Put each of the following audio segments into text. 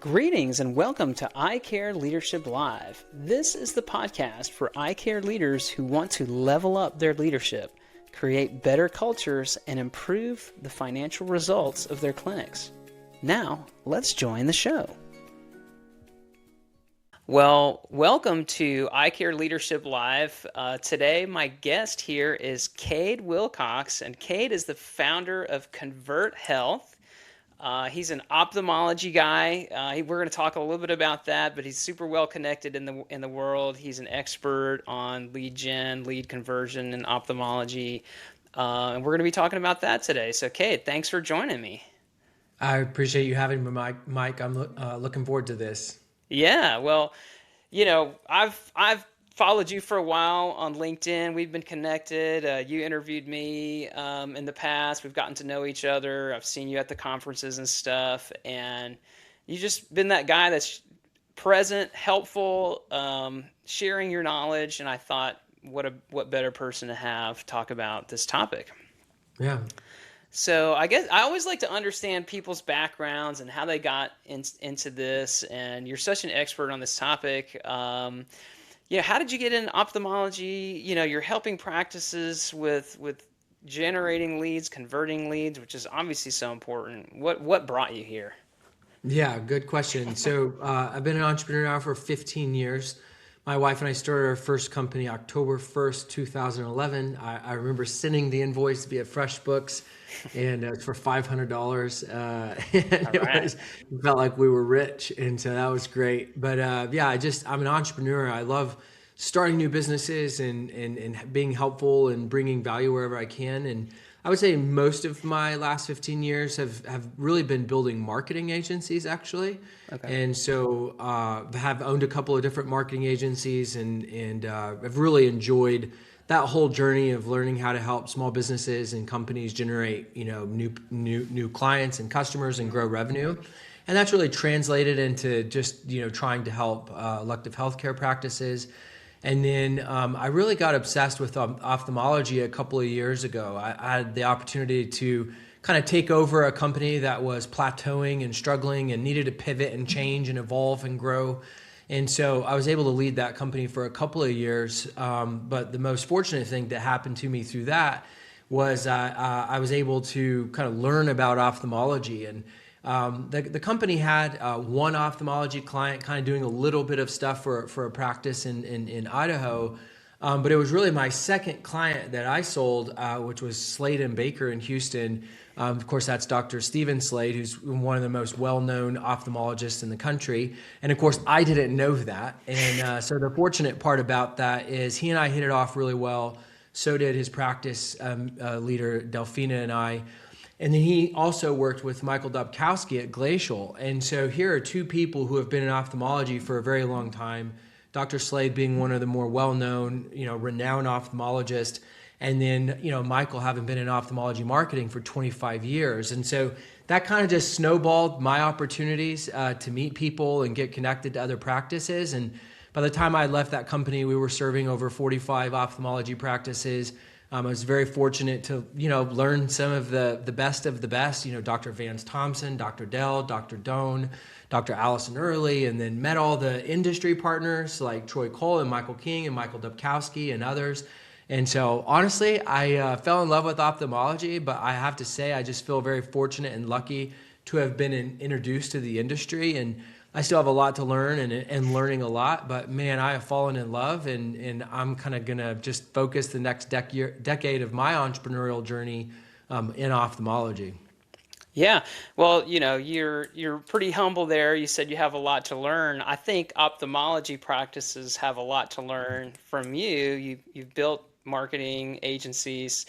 Greetings and welcome to Eye Care Leadership Live. This is the podcast for eye care leaders who want to level up their leadership, create better cultures, and improve the financial results of their clinics. Now, let's join the show. Well, welcome to Eye Care Leadership Live. Today, my guest here is Kade Wilcox, and Kade is the founder of Convert Health. He's an ophthalmology guy. We're going to talk a little bit about that, but he's super well connected in the world. He's an expert on lead gen, lead conversion, and ophthalmology, and we're going to be talking about that today. So, Kade, thanks for joining me. I appreciate you having me, Mike. I'm looking forward to this. Yeah, well, I've followed you for a while on LinkedIn. We've been connected. You interviewed me in the past. We've gotten to know each other. I've seen you at the conferences and stuff, and you've just been that guy that's present, helpful, sharing your knowledge. And I thought, what better person to have talk about this topic? Yeah. So I guess I always like to understand people's backgrounds and how they got into this. And you're such an expert on this topic. How did you get into ophthalmology? You're helping practices with generating leads, converting leads, which is obviously so important. What brought you here? Yeah, good question. So I've been an entrepreneur now for 15 years. My wife and I started our first company October 1st, 2011. I remember sending the invoice via FreshBooks, and it was for $500. It felt like we were rich, and so that was great. But I'm an entrepreneur. I love starting new businesses and being helpful and bringing value wherever I can. And I would say most of my last 15 years have really been building marketing agencies, actually. Okay. And so have owned a couple of different marketing agencies and have really enjoyed that whole journey of learning how to help small businesses and companies generate, new clients and customers and grow revenue. And that's really translated into just, trying to help elective healthcare practices. And then I really got obsessed with ophthalmology a couple of years ago. I had the opportunity to kind of take over a company that was plateauing and struggling and needed to pivot and change and evolve and grow. And so I was able to lead that company for a couple of years. But the most fortunate thing that happened to me through that was I was able to kind of learn about ophthalmology. And the company had one ophthalmology client kind of doing a little bit of stuff for a practice in Idaho. But it was really my second client that I sold, which was Slade & Baker in Houston. Of course, that's Dr. Stephen Slade, who's one of the most well-known ophthalmologists in the country. And of course, I didn't know that. And so the fortunate part about that is he and I hit it off really well. So did his practice leader, Delphina, and I. And then he also worked with Michael Dubkowski at Glacial. And so here are two people who have been in ophthalmology for a very long time. Dr. Slade being one of the more well-known, renowned ophthalmologists. And then, Michael having been in ophthalmology marketing for 25 years. And so that kind of just snowballed my opportunities to meet people and get connected to other practices. And by the time I left that company, we were serving over 45 ophthalmology practices. I was very fortunate to, learn some of the best of the best, Dr. Vance Thompson, Dr. Dell, Dr. Doan, Dr. Allison Early, and then met all the industry partners like Troy Cole and Michael King and Michael Dubkowski and others. And so honestly, I fell in love with ophthalmology, but I have to say I just feel very fortunate and lucky to have been introduced to the industry. And I still have a lot to learn and learning a lot, but man, I have fallen in love and I'm kind of going to just focus the next decade of my entrepreneurial journey in ophthalmology. Yeah, well, you're pretty humble there. You said you have a lot to learn. I think ophthalmology practices have a lot to learn from you. You've built marketing agencies.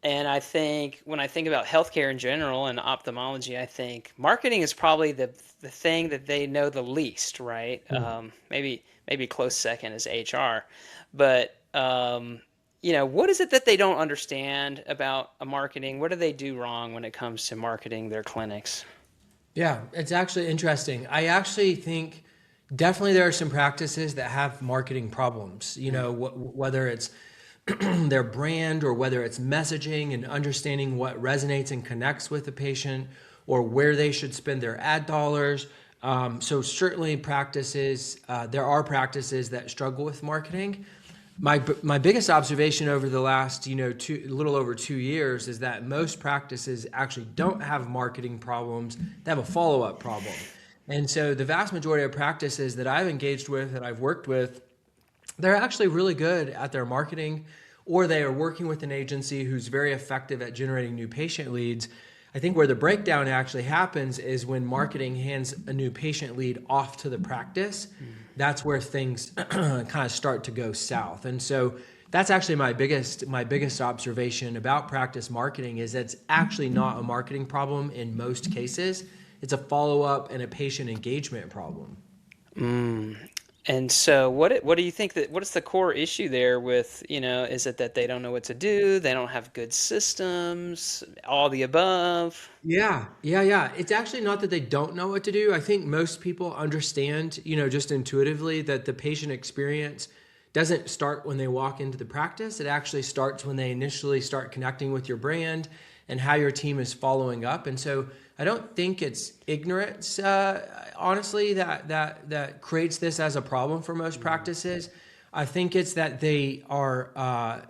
And I think when I think about healthcare in general and ophthalmology, I think marketing is probably the thing that they know the least, right? Maybe close second is HR. But, what is it that they don't understand about a marketing? What do they do wrong when it comes to marketing their clinics? Yeah, it's actually interesting. I actually think definitely there are some practices that have marketing problems, whether it's their brand or whether it's messaging and understanding what resonates and connects with the patient or where they should spend their ad dollars So certainly there are practices that struggle with marketing. My biggest observation over the last, a little over 2 years is that most practices actually don't have marketing problems. They have a follow-up problem. And so the vast majority of practices that I've engaged with, that I've worked with, they're actually really good at their marketing, or they are working with an agency who's very effective at generating new patient leads. I think where the breakdown actually happens is when marketing hands a new patient lead off to the practice. That's where things kind of start to go south. And so that's actually my biggest observation about practice marketing is it's actually not a marketing problem in most cases. It's a follow-up and a patient engagement problem. And so what do you think that what is the core issue there with, is it that they don't know what to do, they don't have good systems, all the above? Yeah, yeah, yeah. It's actually not that they don't know what to do. I think most people understand, just intuitively that the patient experience doesn't start when they walk into the practice. It actually starts when they initially start connecting with your brand and how your team is following up. And so I don't think it's ignorance, honestly, that creates this as a problem for most practices. I think it's that they are,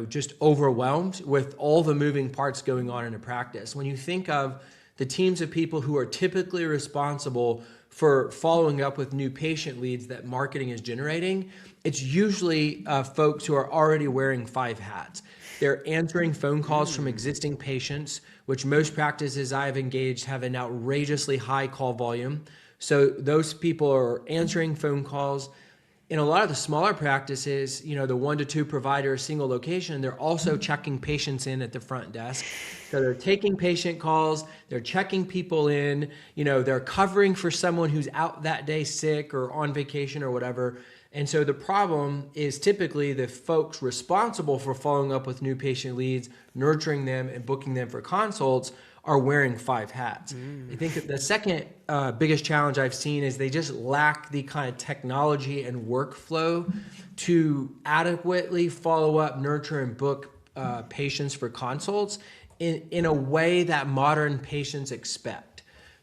just overwhelmed with all the moving parts going on in a practice. When you think of the teams of people who are typically responsible for following up with new patient leads that marketing is generating, it's usually folks who are already wearing five hats. They're answering phone calls from existing patients, which most practices I've engaged have an outrageously high call volume. So those people are answering phone calls. In a lot of the smaller practices, the 1 to 2 provider, single location, they're also checking patients in at the front desk. So they're taking patient calls, they're checking people in, they're covering for someone who's out that day sick or on vacation or whatever. And so the problem is typically the folks responsible for following up with new patient leads, nurturing them, and booking them for consults are wearing five hats. I think that the second biggest challenge I've seen is they just lack the kind of technology and workflow to adequately follow up, nurture, and book patients for consults in a way that modern patients expect.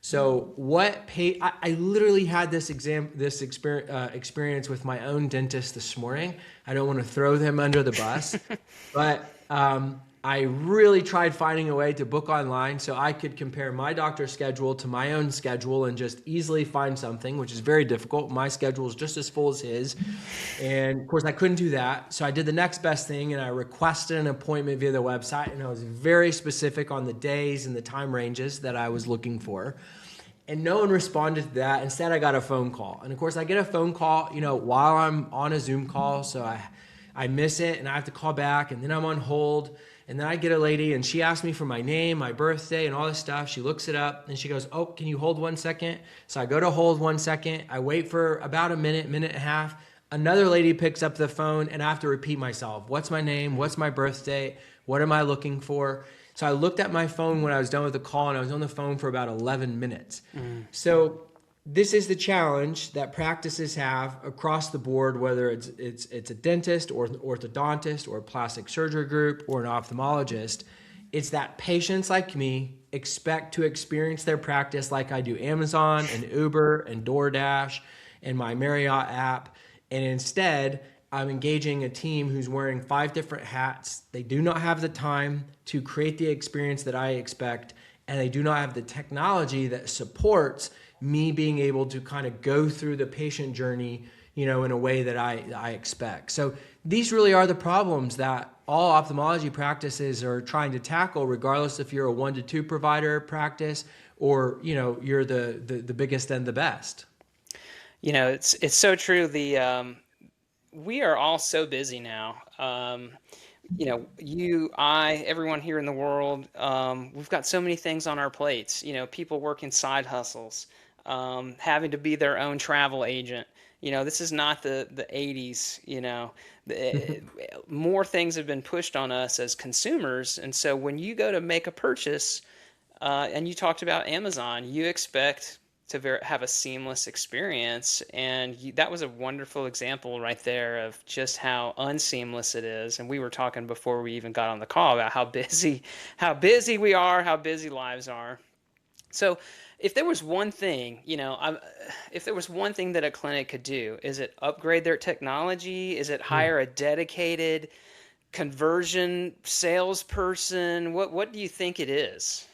So I literally had this experience with my own dentist this morning. I don't want to throw them under the bus, but I really tried finding a way to book online so I could compare my doctor's schedule to my own schedule and just easily find something, which is very difficult. My schedule is just as full as his. And of course, I couldn't do that. So I did the next best thing and I requested an appointment via the website. And I was very specific on the days and the time ranges that I was looking for. And no one responded to that. Instead, I got a phone call. And of course, I get a phone call, while I'm on a Zoom call. So I miss it and I have to call back. And then I'm on hold. And then I get a lady and she asks me for my name, my birthday, and all this stuff. She looks it up and she goes, "Oh, can you hold 1 second?" So I go to hold 1 second. I wait for about a minute, minute and a half. Another lady picks up the phone and I have to repeat myself. What's my name? What's my birthday? What am I looking for? So I looked at my phone when I was done with the call and I was on the phone for about 11 minutes. So this is the challenge that practices have across the board, whether it's a dentist or an orthodontist or a plastic surgery group or an ophthalmologist. It's that patients like me expect to experience their practice like I do Amazon and Uber and DoorDash and my Marriott app. And instead, I'm engaging a team who's wearing 5 different hats. They do not have the time to create the experience that I expect, and they do not have the technology that supports me being able to kind of go through the patient journey, in a way that I expect. So these really are the problems that all ophthalmology practices are trying to tackle, regardless if you're a 1 to 2 provider practice or, you're the biggest and the best. It's so true. We are all so busy now. Everyone here in the world, we've got so many things on our plates. People working side hustles, having to be their own travel agent. This is not the 80s. More things have been pushed on us as consumers. And so when you go to make a purchase, and you talked about Amazon, you expect to have a seamless experience, and that was a wonderful example right there of just how unseamless it is. And we were talking before we even got on the call about how busy we are, how busy lives are. So, if there was one thing, if there was one thing that a clinic could do, is it upgrade their technology? Is it hire a dedicated conversion salesperson? What do you think it is?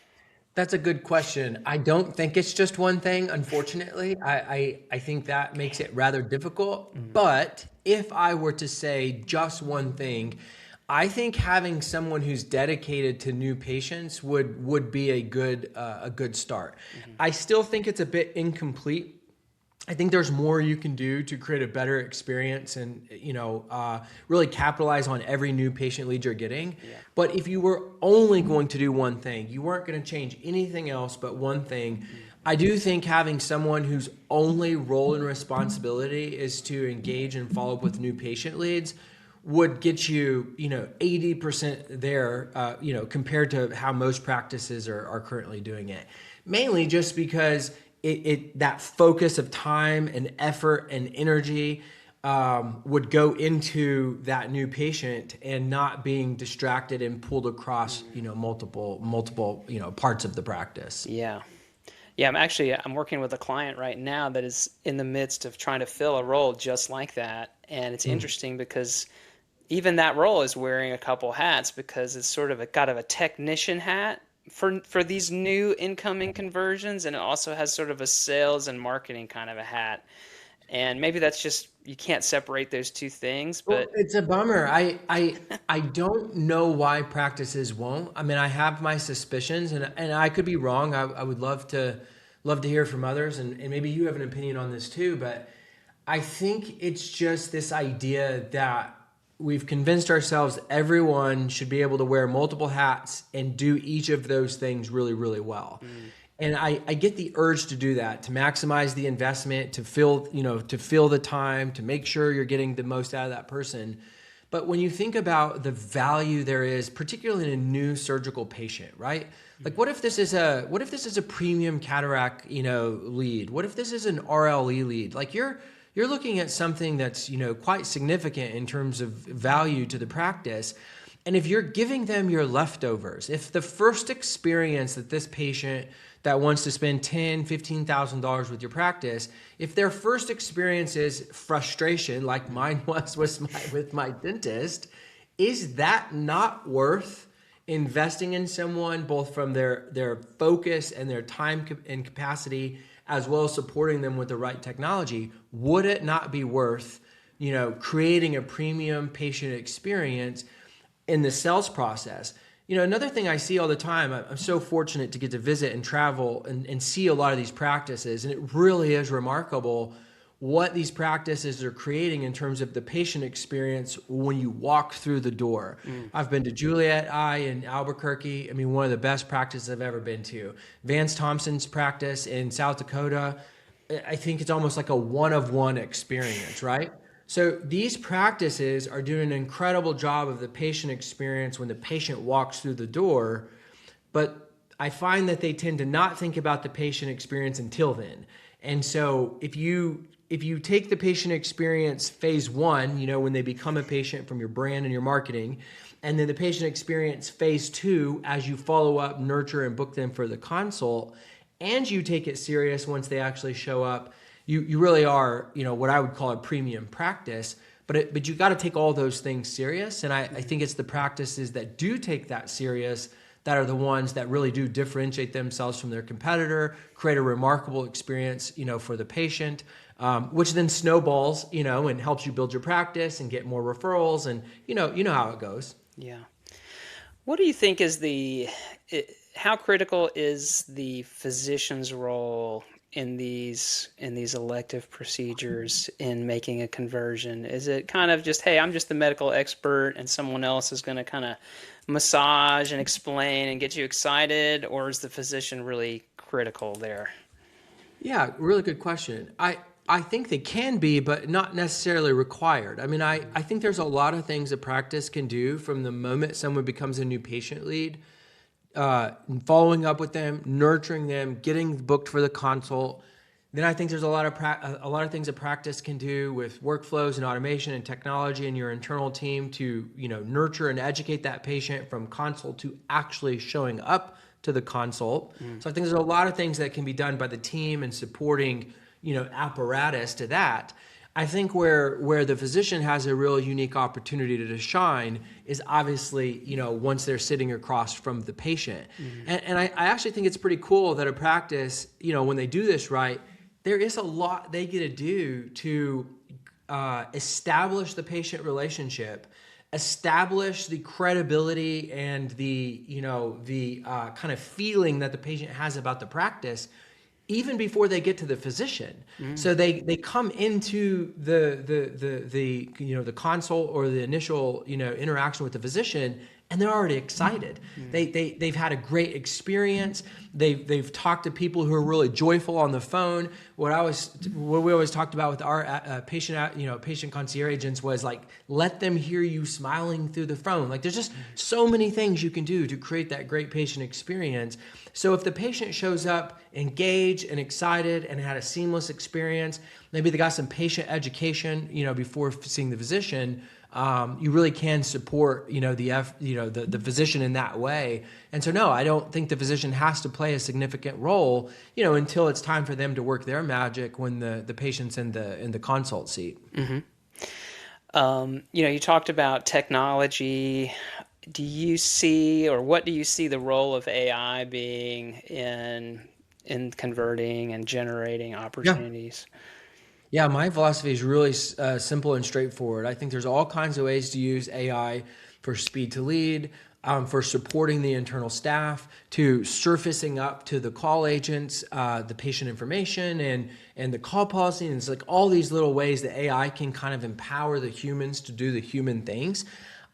That's a good question. I don't think it's just one thing, unfortunately. I think that makes it rather difficult. Mm, But if I were to say just one thing, I think having someone who's dedicated to new patients would be a good start. mhm, I still think it's a bit incomplete. I think there's more you can do to create a better experience and really capitalize on every new patient lead you're getting. yeah. But if you were only going to do one thing, you weren't going to change anything else but one thing. Mm, I do think having someone whose only role and responsibility is to engage and follow up with new patient leads would get you, 80% there, compared to how most practices are currently doing it. Mainly just because that focus of time and effort and energy would go into that new patient and not being distracted and pulled across, mm, multiple, parts of the practice. yeah. Yeah, I'm working with a client right now that is in the midst of trying to fill a role just like that. And it's Mm. interesting because even that role is wearing a couple hats because it's sort of a kind of a technician hat for these new incoming conversions, and it also has sort of a sales and marketing kind of a hat. And maybe that's just you can't separate those two things, Well, but it's a bummer. I don't know why practices won't. I mean, I have my suspicions, and I could be wrong. I would love to hear from others, and maybe you have an opinion on this too. But I think it's just this idea that we've convinced ourselves everyone should be able to wear multiple hats and do each of those things really, really well. mm, And I get the urge to do that, to maximize the investment, to fill the time, to make sure you're getting the most out of that person. But when you think about the value there is, particularly in a new surgical patient, right? Like what if this is a premium cataract, lead? What if this is an RLE lead? Like you're looking at something that's, quite significant in terms of value to the practice. And if you're giving them your leftovers, if the first experience that this patient that wants to spend $10,000, $15,000 with your practice, if their first experience is frustration, like mm, mine was with my dentist, is that not worth investing in someone both from their focus and their time and capacity, as well as supporting them with the right technology? Would it not be worth, creating a premium patient experience in the sales process? Another thing I see all the time, I'm so fortunate to get to visit and travel and see a lot of these practices, and it really is remarkable what these practices are creating in terms of the patient experience when you walk through the door. mm, I've been to Juliet Eye in Albuquerque. I mean, one of the best practices I've ever been to. Vance Thompson's practice in South Dakota, I think it's almost like a one-of-one experience, right? So these practices are doing an incredible job of the patient experience when the patient walks through the door, but I find that they tend to not think about the patient experience until then. And so if you take the patient experience phase one, when they become a patient from your brand and your marketing, and then the patient experience phase two as you follow up, nurture, and book them for the consult, and you take it serious once they actually show up, you really are, what I would call a premium practice. But you got to take all those things serious, and I think it's the practices that do take that serious that are the ones that really do differentiate themselves from their competitor, create a remarkable experience, for the patient, which then snowballs, and helps you build your practice and get more referrals, and you know how it goes. yeah. What do you think is how critical is the physician's role in these elective procedures in making a conversion? Is it kind of just, hey, I'm just the medical expert and someone else is going to kind of massage and explain and get you excited, or is the physician really critical there? Yeah, really good question. I think they can be, but not necessarily required. I mean, I think there's a lot of things a practice can do from the moment someone becomes a new patient lead, following up with them, nurturing them, getting booked for the consult. Then I think there's a lot of things a practice can do with workflows and automation and technology and your internal team to nurture and educate that patient from consult to actually showing up to the consult. So I think there's a lot of things that can be done by the team and supporting, apparatus to that. I think where the physician has a real unique opportunity to shine is obviously, once they're sitting across from the patient. And I actually think it's pretty cool that a practice, when they do this right, there is a lot they get to do to establish the patient relationship, establish the credibility and the kind of feeling that the patient has about the practice, even before they get to the physician. So they come into the consult or the initial interaction with the physician, and they're already excited. They've had a great experience. They've talked to people who are really joyful on the phone. What we always talked about with our patient concierge agents was like, let them hear you smiling through the phone. Like, there's just so many things you can do to create that great patient experience. So if the patient shows up engaged and excited and had a seamless experience, maybe they got some patient education, before seeing the physician, you really can support, the physician in that way. And so, no, I don't think the physician has to play a significant role, until it's time for them to work their magic when the patient's in the consult seat. You talked about technology. Do you see, or what do you see the role of AI being in converting and generating opportunities? Yeah, my philosophy is really simple and straightforward. I think there's all kinds of ways to use AI for speed to lead, for supporting the internal staff, to surfacing up to the call agents, the patient information and the call policy. And it's like all these little ways that AI can kind of empower the humans to do the human things.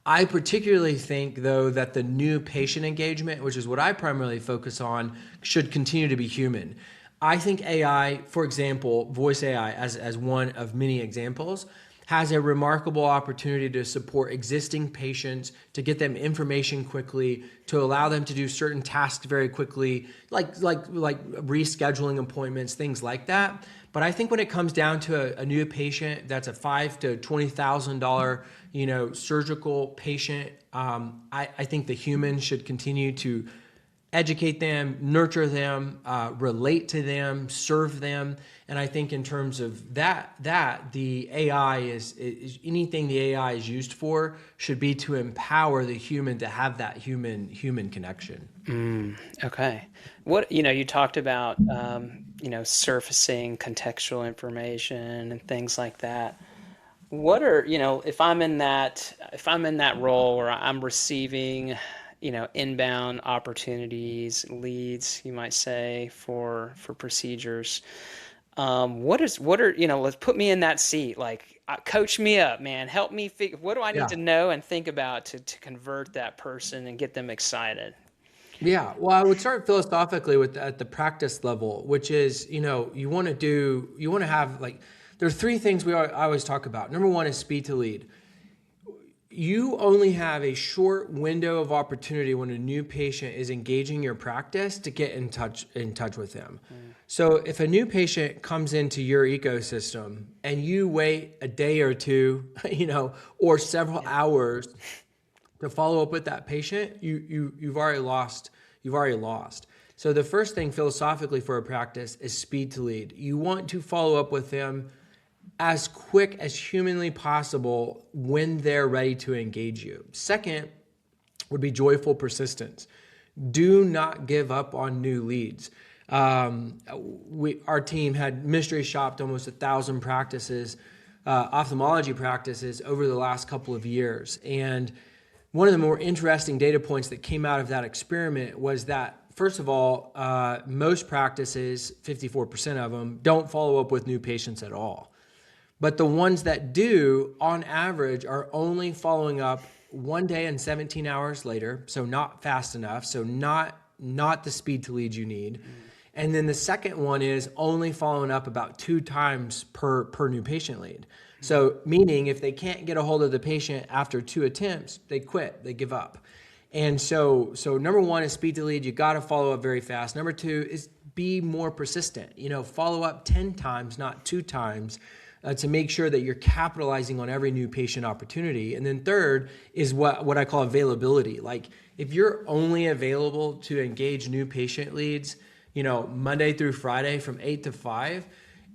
I particularly think, though, that the new patient engagement, which is what I primarily focus on, should continue to be human. I think AI, for example, voice AI as one of many examples, has a remarkable opportunity to support existing patients, to get them information quickly, to allow them to do certain tasks very quickly, like rescheduling appointments, things like that. But I think when it comes down to a new patient that's a $5,000 to $20,000, surgical patient, I think the human should continue to educate them, nurture them, relate to them, serve them. And I think in terms of that the AI is anything the AI is used for should be to empower the human to have that human connection. Okay. What, you talked about, surfacing contextual information and things like that. What are, if I'm in that role where I'm receiving, inbound opportunities, leads, you might say, for procedures. Let's put me in that seat. Like, coach me up, man. Help me figure, what do I need Yeah. to know and think about to convert that person and get them excited? Yeah, well, I would start philosophically at the practice level, which is, you want to have like, there are three things I always talk about. Number one is speed to lead. You only have a short window of opportunity when a new patient is engaging your practice to get in touch with them. So if a new patient comes into your ecosystem and you wait a day or two, or several hours to follow up with that patient, you've already lost. So the first thing philosophically for a practice is speed to lead. You want to follow up with them as quick as humanly possible when they're ready to engage you. Second would be joyful persistence. Do not give up on new leads. Our team had mystery shopped almost 1,000 practices, ophthalmology practices over the last couple of years. And one of the more interesting data points that came out of that experiment was that, first of all, most practices, 54% of them, don't follow up with new patients at all. But the ones that do, on average, are only following up 1 day and 17 hours later, so not fast enough, so not the speed to lead you need. And then the second one is only following up about 2 times per new patient lead. So meaning if they can't get a hold of the patient after 2 attempts, they quit, they give up. And so number one is speed to lead. You got to follow up very fast. Number 2 is be more persistent. Follow up 10 times, not 2 times. to make sure that you're capitalizing on every new patient opportunity. And then third is what I call availability. Like if you're only available to engage new patient leads, Monday through Friday from 8 to 5,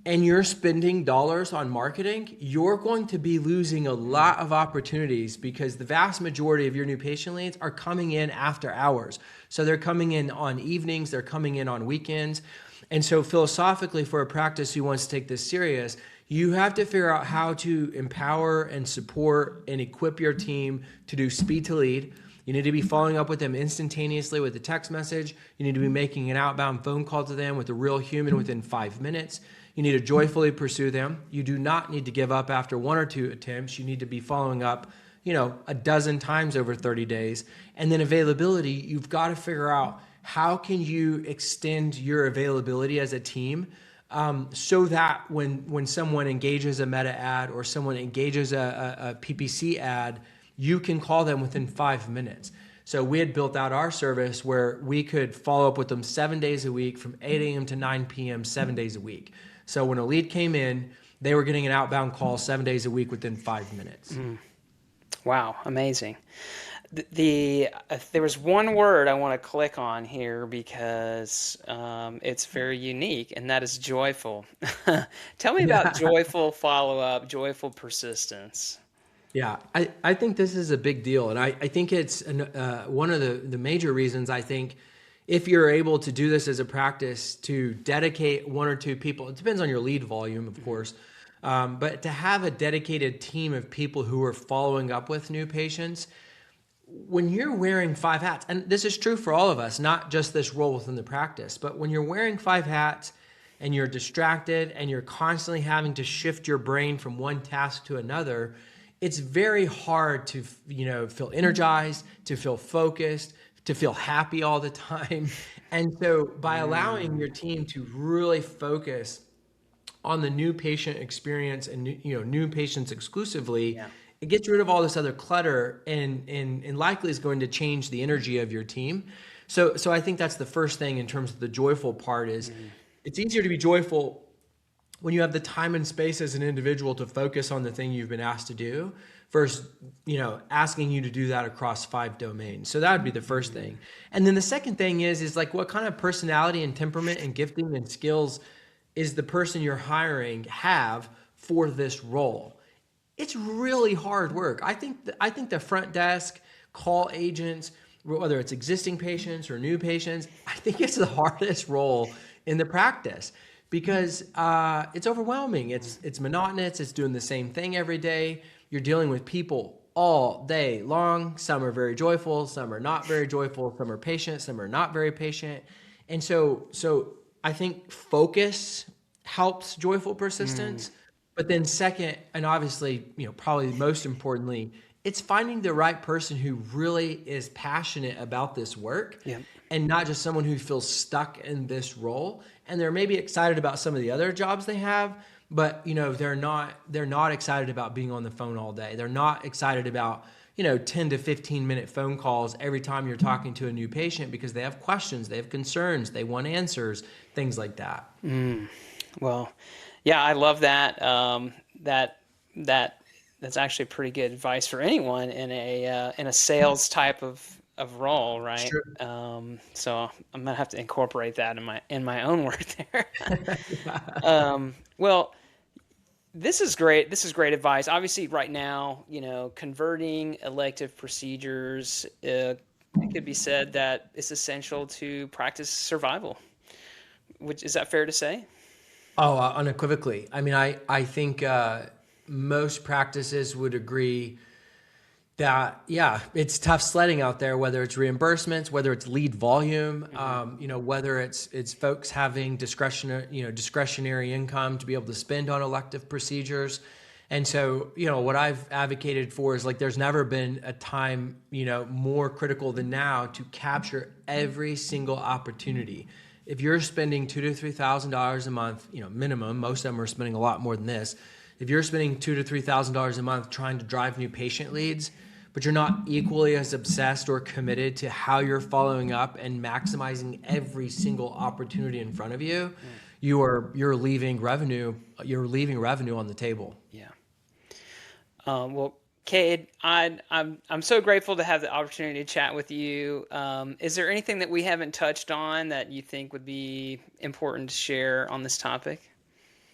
and you're spending dollars on marketing, you're going to be losing a lot of opportunities because the vast majority of your new patient leads are coming in after hours. So they're coming in on evenings, they're coming in on weekends. And so philosophically, for a practice who wants to take this serious, you have to figure out how to empower and support and equip your team to do speed to lead. You need to be following up with them instantaneously with a text message. You need to be making an outbound phone call to them with a real human within 5 minutes. You need to joyfully pursue them. You do not need to give up after 1 or 2 attempts. You need to be following up, a dozen times over 30 days. And then availability, you've got to figure out how can you extend your availability as a team so that when someone engages a meta ad or someone engages a PPC ad, you can call them within 5 minutes. So we had built out our service where we could follow up with them 7 days a week from 8 a.m. to 9 p.m., 7 days a week. So when a lead came in, they were getting an outbound call 7 days a week within 5 minutes. Wow, amazing. There was one word I want to click on here because it's very unique, and that is joyful. Tell me about joyful follow-up, joyful persistence. Yeah, I think this is a big deal. And I think it's one of the major reasons I think if you're able to do this as a practice to dedicate 1 or 2 people, it depends on your lead volume, of course, but to have a dedicated team of people who are following up with new patients, when you're wearing 5 hats, and this is true for all of us, not just this role within the practice, but when you're wearing 5 hats and you're distracted and you're constantly having to shift your brain from one task to another, it's very hard to, feel energized, to feel focused, to feel happy all the time. And so by allowing your team to really focus on the new patient experience and new patients exclusively, it gets rid of all this other clutter and likely is going to change the energy of your team. So I think that's the first thing in terms of the joyful part is it's easier to be joyful when you have the time and space as an individual to focus on the thing you've been asked to do versus, asking you to do that across 5 domains. So that would be the first thing. And then the second thing is like what kind of personality and temperament and gifting and skills is the person you're hiring have for this role? It's really hard work. I think the front desk, call agents, whether it's existing patients or new patients, I think it's the hardest role in the practice because it's overwhelming. It's monotonous. It's doing the same thing every day. You're dealing with people all day long. Some are very joyful. Some are not very joyful. Some are patient. Some are not very patient. And so I think focus helps joyful persistence. But then second, and obviously, probably most importantly, it's finding the right person who really is passionate about this work and not just someone who feels stuck in this role. And they're maybe excited about some of the other jobs they have, but they're not excited about being on the phone all day. They're not excited about 10 to 15 minute phone calls every time you're talking to a new patient because they have questions, they have concerns, they want answers, things like that. Well, yeah, I love that. That's actually pretty good advice for anyone in a sales type of role, right? Sure. So I'm gonna have to incorporate that in my own work there. Well, this is great. This is great advice. Obviously, right now, converting elective procedures, it could be said that it's essential to practice survival. Is that fair to say? Oh, unequivocally. I mean, I think most practices would agree that, yeah, it's tough sledding out there, whether it's reimbursements, whether it's lead volume, whether it's folks having discretionary income to be able to spend on elective procedures. And so, what I've advocated for is like there's never been a time, more critical than now to capture every single opportunity. If you're spending $2,000 to $3,000 a month, minimum, most of them are spending a lot more than this. If you're spending $2,000 to $3,000 a month trying to drive new patient leads, but you're not equally as obsessed or committed to how you're following up and maximizing every single opportunity in front of you, you're leaving revenue on the table. Yeah. Well, Cade, I'm so grateful to have the opportunity to chat with you. Is there anything that we haven't touched on that you think would be important to share on this topic?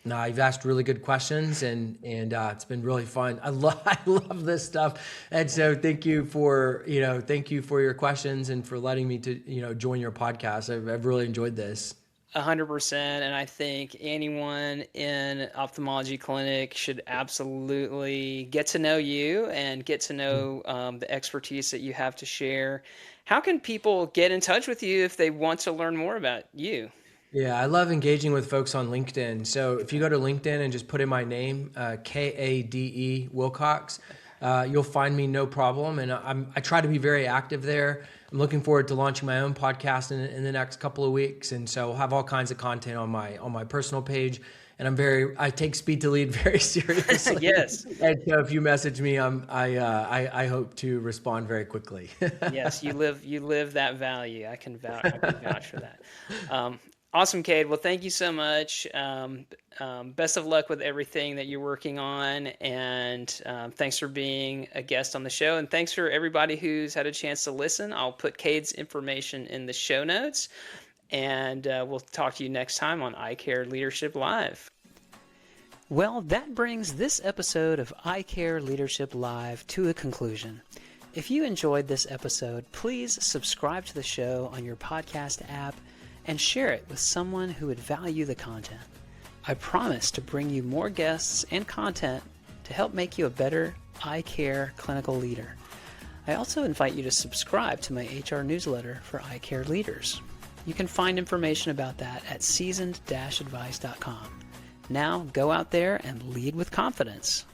No, you've asked really good questions, and it's been really fun. I love this stuff, and so thank you for your questions and for letting me to join your podcast. I've really enjoyed this. 100%. And I think anyone in ophthalmology clinic should absolutely get to know you and get to know the expertise that you have to share. How can people get in touch with you if they want to learn more about you? Yeah, I love engaging with folks on LinkedIn. So if you go to LinkedIn and just put in my name, Kade Wilcox, you'll find me no problem. And I try to be very active there. I'm looking forward to launching my own podcast in the next couple of weeks, and so I'll have all kinds of content on my personal page. And I take speed to lead very seriously. Yes. And so if you message me, I hope to respond very quickly. Yes, you live that value. I can vouch for that. Awesome, Cade. Well, thank you so much. Best of luck with everything that you're working on, and thanks for being a guest on the show. And thanks for everybody who's had a chance to listen. I'll put Cade's information in the show notes, and we'll talk to you next time on Eye Care Leadership Live. Well, that brings this episode of Eye Care Leadership Live to a conclusion. If you enjoyed this episode, please subscribe to the show on your podcast app and share it with someone who would value the content. I promise to bring you more guests and content to help make you a better eye care clinical leader. I also invite you to subscribe to my HR newsletter for eye care leaders. You can find information about that at seasoned-advice.com. Now go out there and lead with confidence.